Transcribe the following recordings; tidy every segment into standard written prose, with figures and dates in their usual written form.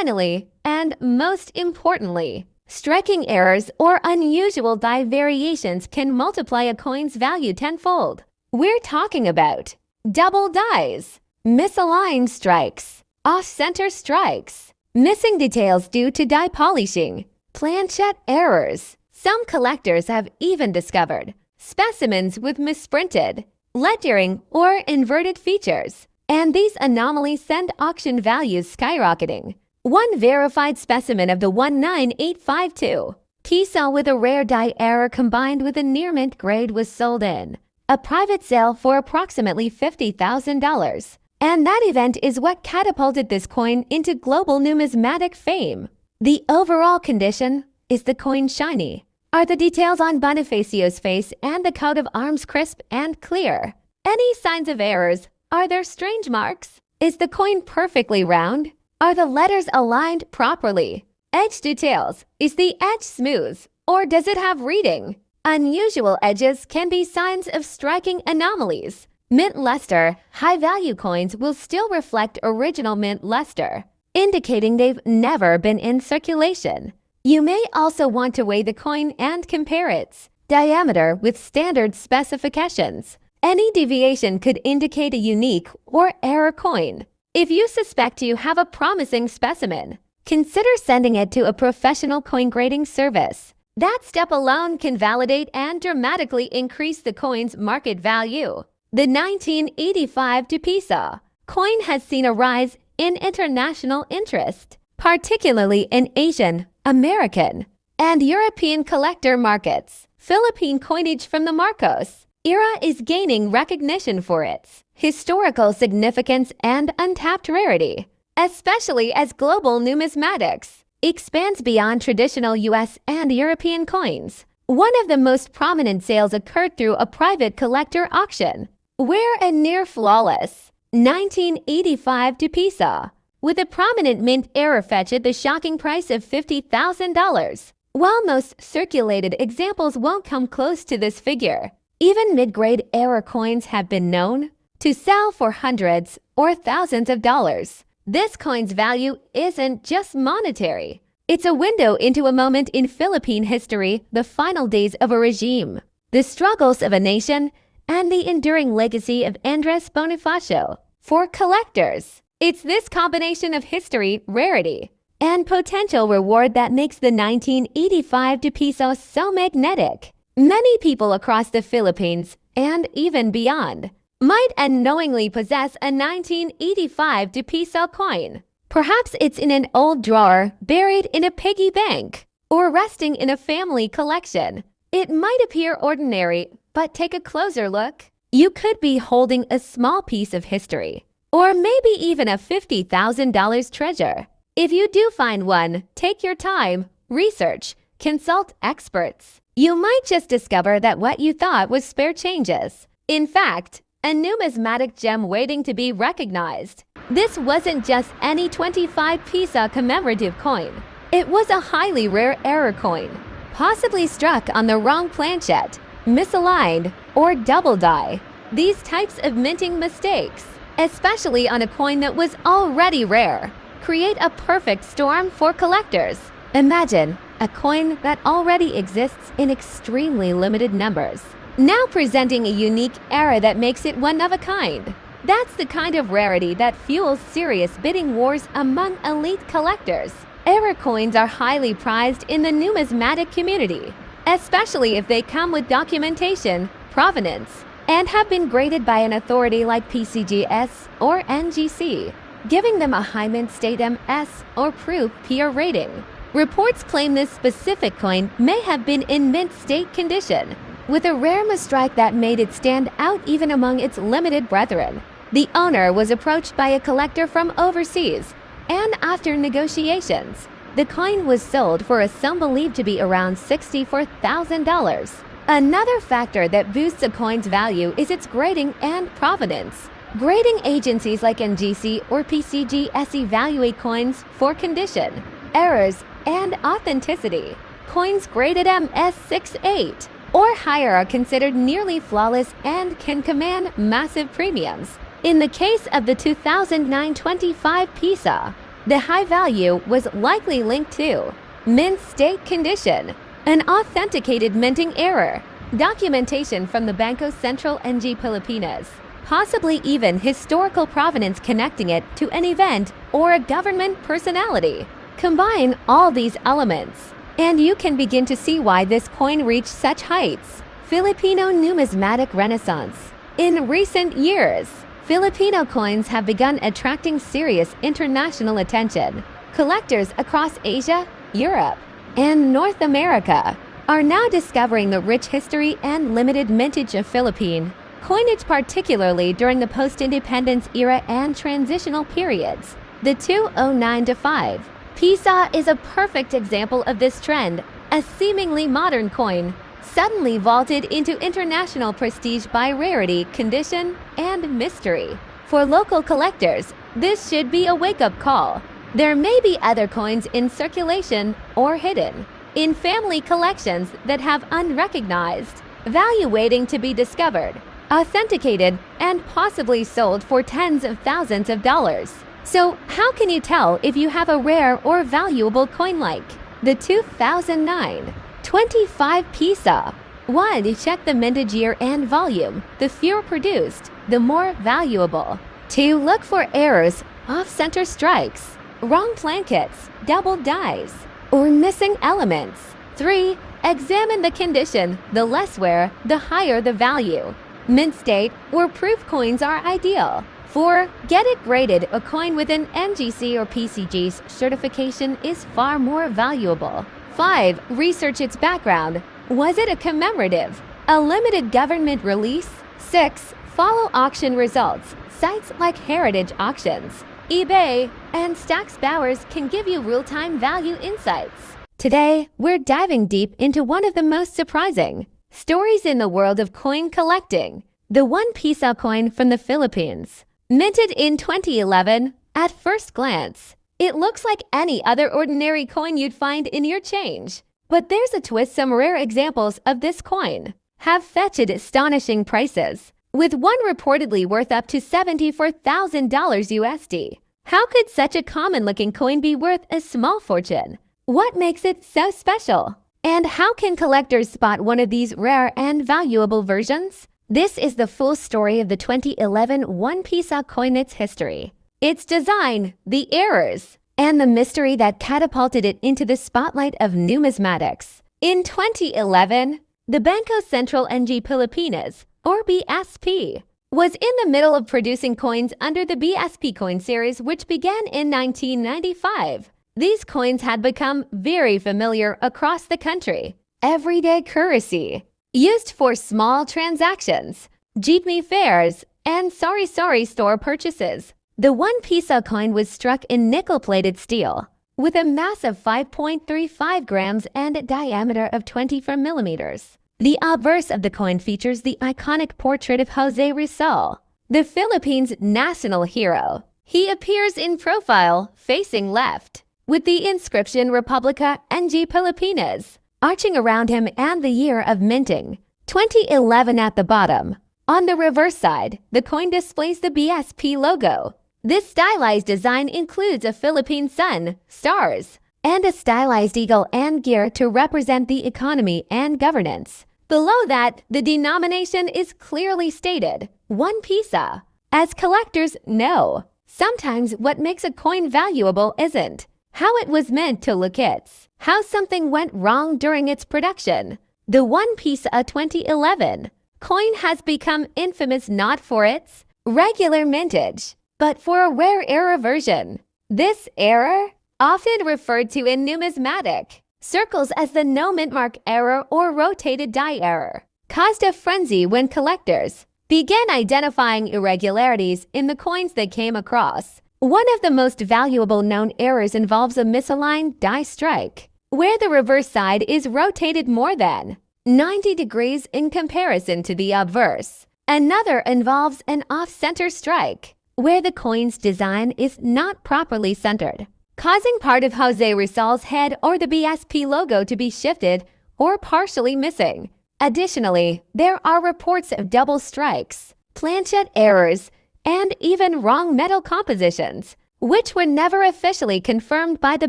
Finally, and most importantly, striking errors or unusual die variations can multiply a coin's value tenfold. We're talking about double dies, misaligned strikes, off-center strikes, missing details due to die polishing, planchette errors. Some collectors have even discovered specimens with misprinted, lettering, or inverted features, and these anomalies send auction values skyrocketing. One verified specimen of the 19852 Piso with a rare die error combined with a near-mint grade was sold in a private sale for approximately $50,000. And that event is what catapulted this coin into global numismatic fame. The overall condition: is the coin shiny? Are the details on Bonifacio's face and the coat of arms crisp and clear? Any signs of errors? Are there strange marks? Is the coin perfectly round? Are the letters aligned properly? Edge details: is the edge smooth, or does it have reading? Unusual edges can be signs of striking anomalies. Mint luster: high-value coins will still reflect original mint luster, indicating they've never been in circulation. You may also want to weigh the coin and compare its diameter with standard specifications. Any deviation could indicate a unique or error coin. If you suspect you have a promising specimen, consider sending it to a professional coin grading service. That step alone can validate and dramatically increase the coin's market value. The 1985 Piso coin has seen a rise in international interest, particularly in Asian, American, and European collector markets. Philippine coinage from the Marcos era is gaining recognition for its historical significance and untapped rarity, especially as global numismatics expands beyond traditional US and European coins. One of the most prominent sales occurred through a private collector auction, where a near-flawless 1985 Piso with a prominent mint error fetched the shocking price of $50,000. While most circulated examples won't come close to this figure, even mid-grade error coins have been known to sell for hundreds or thousands of dollars. This coin's value isn't just monetary. It's a window into a moment in Philippine history, the final days of a regime, the struggles of a nation, and the enduring legacy of Andres Bonifacio. For collectors, it's this combination of history, rarity, and potential reward that makes the 1985 Piso so magnetic. Many people across the Philippines, and even beyond, might unknowingly possess a 1985 Piso coin. Perhaps it's in an old drawer, buried in a piggy bank, or resting in a family collection. It might appear ordinary, but take a closer look. You could be holding a small piece of history, or maybe even a $50,000 treasure. If you do find one, take your time, research, consult experts. You might just discover that what you thought was spare changes, in fact, a numismatic gem waiting to be recognized. This wasn't just any 25 Piso commemorative coin. It was a highly rare error coin, possibly struck on the wrong planchette, misaligned, or double die. These types of minting mistakes, especially on a coin that was already rare, create a perfect storm for collectors. Imagine a coin that already exists in extremely limited numbers, now presenting a unique error that makes it one of a kind. That's the kind of rarity that fuels serious bidding wars among elite collectors. Error coins are highly prized in the numismatic community, especially if they come with documentation, provenance, and have been graded by an authority like PCGS or NGC, giving them a high mint state MS or Proof peer rating. Reports claim this specific coin may have been in mint state condition, with a rare mistrike that made it stand out even among its limited brethren. The owner was approached by a collector from overseas, and after negotiations, the coin was sold for a sum believed to be around $64,000. Another factor that boosts a coin's value is its grading and provenance. Grading agencies like NGC or PCGS evaluate coins for condition, errors, and authenticity. Coins graded MS68 or higher are considered nearly flawless and can command massive premiums. In the case of the 2009 25 Piso, The high value was likely linked to mint state condition, an authenticated minting error, documentation from the Bangko Sentral ng Pilipinas, possibly even historical provenance connecting it to an event or a government personality. Combine all these elements, and you can begin to see why this coin reached such heights. Filipino numismatic renaissance. In recent years, Filipino coins have begun attracting serious international attention. Collectors across Asia, Europe, and North America are now discovering the rich history and limited mintage of Philippine coinage, particularly during the post-independence era and transitional periods. The 2009-5 Piso is a perfect example of this trend. A seemingly modern coin suddenly vaulted into international prestige by rarity, condition, and mystery. For local collectors, this should be a wake-up call. There may be other coins in circulation or hidden in family collections that have unrecognized value waiting to be discovered, authenticated, and possibly sold for tens of thousands of dollars. So, how can you tell if you have a rare or valuable coin like the 2009 25 Piso? 1. Check the mintage year and volume. The fewer produced, the more valuable. 2. Look for errors, off-center strikes, wrong plankets, double dies, or missing elements. 3. Examine the condition. The less wear, the higher the value. Mint state or proof coins are ideal. 4. Get it graded. A coin with an NGC or PCG's certification is far more valuable. 5. Research its background. Was it a commemorative, a limited government release? 6. Follow auction results. Sites like Heritage Auctions, eBay, and Stacks Bowers can give you real-time value insights. Today, we're diving deep into one of the most surprising stories in the world of coin collecting, the 1 Piso coin from the Philippines. Minted in 2011, at first glance, it looks like any other ordinary coin you'd find in your change. But there's a twist. Some rare examples of this coin have fetched astonishing prices, with one reportedly worth up to $74,000 USD. How could such a common-looking coin be worth a small fortune? What makes it so special? And how can collectors spot one of these rare and valuable versions? This is the full story of the 2011 1 Piso coin, its history, its design, the errors, and the mystery that catapulted it into the spotlight of numismatics. In 2011, the Bangko Sentral ng Pilipinas, or BSP, was in the middle of producing coins under the BSP coin series, which began in 1995. These coins had become very familiar across the country. Everyday currency, used for small transactions, jeepney fares, and sari-sari store purchases. The 1 Piso coin was struck in nickel-plated steel, with a mass of 5.35 grams and a diameter of 24 millimeters. The obverse of the coin features the iconic portrait of Jose Rizal, the Philippines' national hero. He appears in profile, facing left, with the inscription Republica ng Pilipinas arching around him and the year of minting, 2011, at the bottom. On the reverse side, the coin displays the BSP logo. This stylized design includes a Philippine sun, stars, and a stylized eagle and gear to represent the economy and governance. Below that, the denomination is clearly stated, 1 Piso. As collectors know, sometimes what makes a coin valuable isn't how it was meant to look, it's how something went wrong during its production. The 1 Piso 2011 coin has become infamous not for its regular mintage, but for a rare error version. This error, often referred to in numismatic circles as the no mint mark error or rotated die error, caused a frenzy when collectors began identifying irregularities in the coins they came across. One of the most valuable known errors involves a misaligned die strike, where the reverse side is rotated more than 90 degrees in comparison to the obverse. Another involves an off-center strike, where the coin's design is not properly centered, causing part of Jose Rizal's head or the BSP logo to be shifted or partially missing. Additionally, there are reports of double strikes, planchet errors, and even wrong metal compositions. which were never officially confirmed by the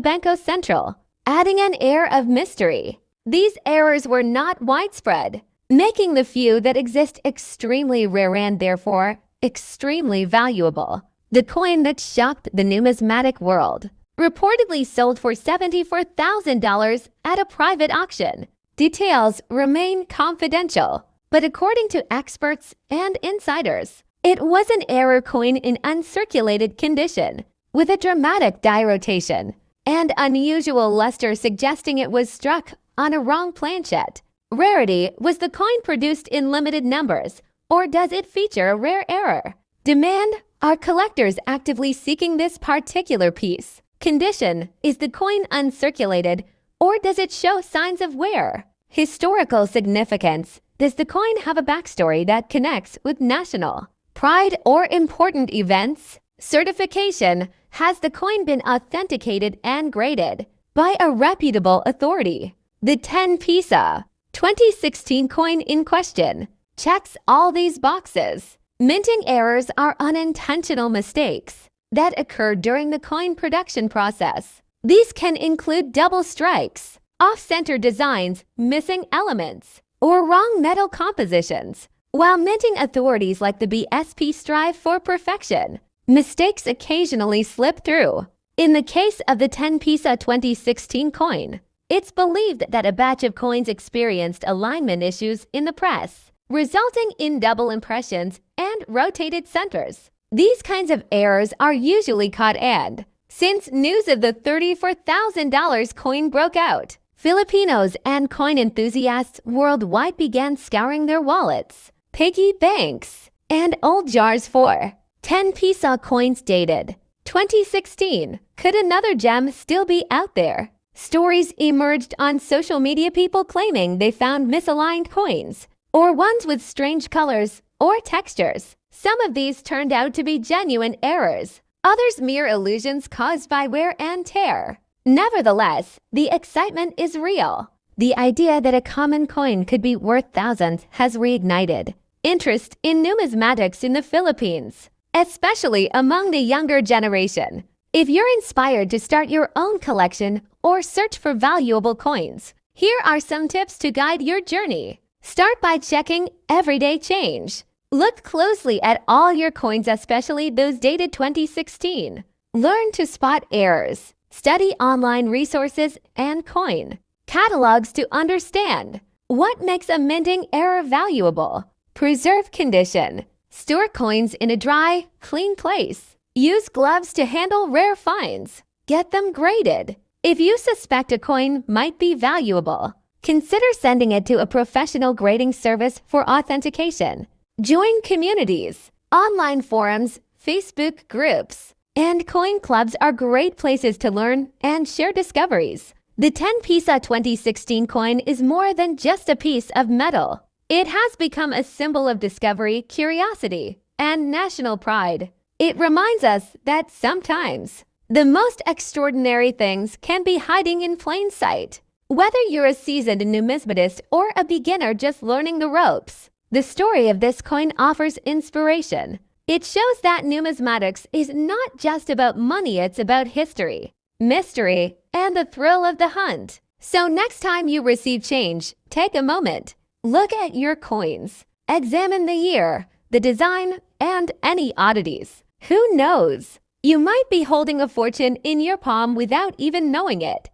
Banco Central, adding an air of mystery. These errors were not widespread, making the few that exist extremely rare and therefore extremely valuable. The coin that shocked the numismatic world, reportedly sold for $74,000 at a private auction. Details remain confidential, but according to experts and insiders, it was an error coin in uncirculated condition, with a dramatic die rotation and unusual luster suggesting it was struck on a wrong planchet. Rarity: was the coin produced in limited numbers, or does it feature a rare error? Demand: are collectors actively seeking this particular piece? Condition: is the coin uncirculated, or does it show signs of wear? Historical significance: does the coin have a backstory that connects with national pride or important events? Certification: has the coin been authenticated and graded by a reputable authority? The 10 Piso 2016 coin in question checks all these boxes. Minting errors are unintentional mistakes that occur during the coin production process. These can include double strikes, off-center designs, missing elements, or wrong metal compositions. While minting authorities like the BSP strive for perfection, mistakes occasionally slip through. In the case of the 10 Piso 2016 coin, it's believed that a batch of coins experienced alignment issues in the press, resulting in double impressions and rotated centers. These kinds of errors are usually caught, and since news of the $34,000 coin broke out, Filipinos and coin enthusiasts worldwide began scouring their wallets, piggy banks, and old jars for 10 Piso coins dated 2016. Could another gem still be out there? Stories emerged on social media, people claiming they found misaligned coins, or ones with strange colors or textures. Some of these turned out to be genuine errors, others mere illusions caused by wear and tear. Nevertheless, the excitement is real. The idea that a common coin could be worth thousands has reignited interest in numismatics in the Philippines, especially among the younger generation. If you're inspired to start your own collection or search for valuable coins, here are some tips to guide your journey. Start by checking everyday change. Look closely at all your coins, especially those dated 2016. Learn to spot errors. Study online resources and coin catalogs to understand what makes a minting error valuable. Preserve condition. Store coins in a dry, clean place. Use gloves to handle rare finds. Get them graded. If you suspect a coin might be valuable, consider sending it to a professional grading service for authentication. Join communities. Online forums, Facebook groups, and coin clubs are great places to learn and share discoveries. The 10 Piso 2016 coin is more than just a piece of metal. It has become a symbol of discovery, curiosity, and national pride. It reminds us that sometimes the most extraordinary things can be hiding in plain sight. Whether you're a seasoned numismatist or a beginner just learning the ropes, the story of this coin offers inspiration. It shows that numismatics is not just about money, it's about history, mystery, and the thrill of the hunt. So next time you receive change, take a moment. Look at your coins. Examine the year, the design, and any oddities. Who knows? You might be holding a fortune in your palm without even knowing it.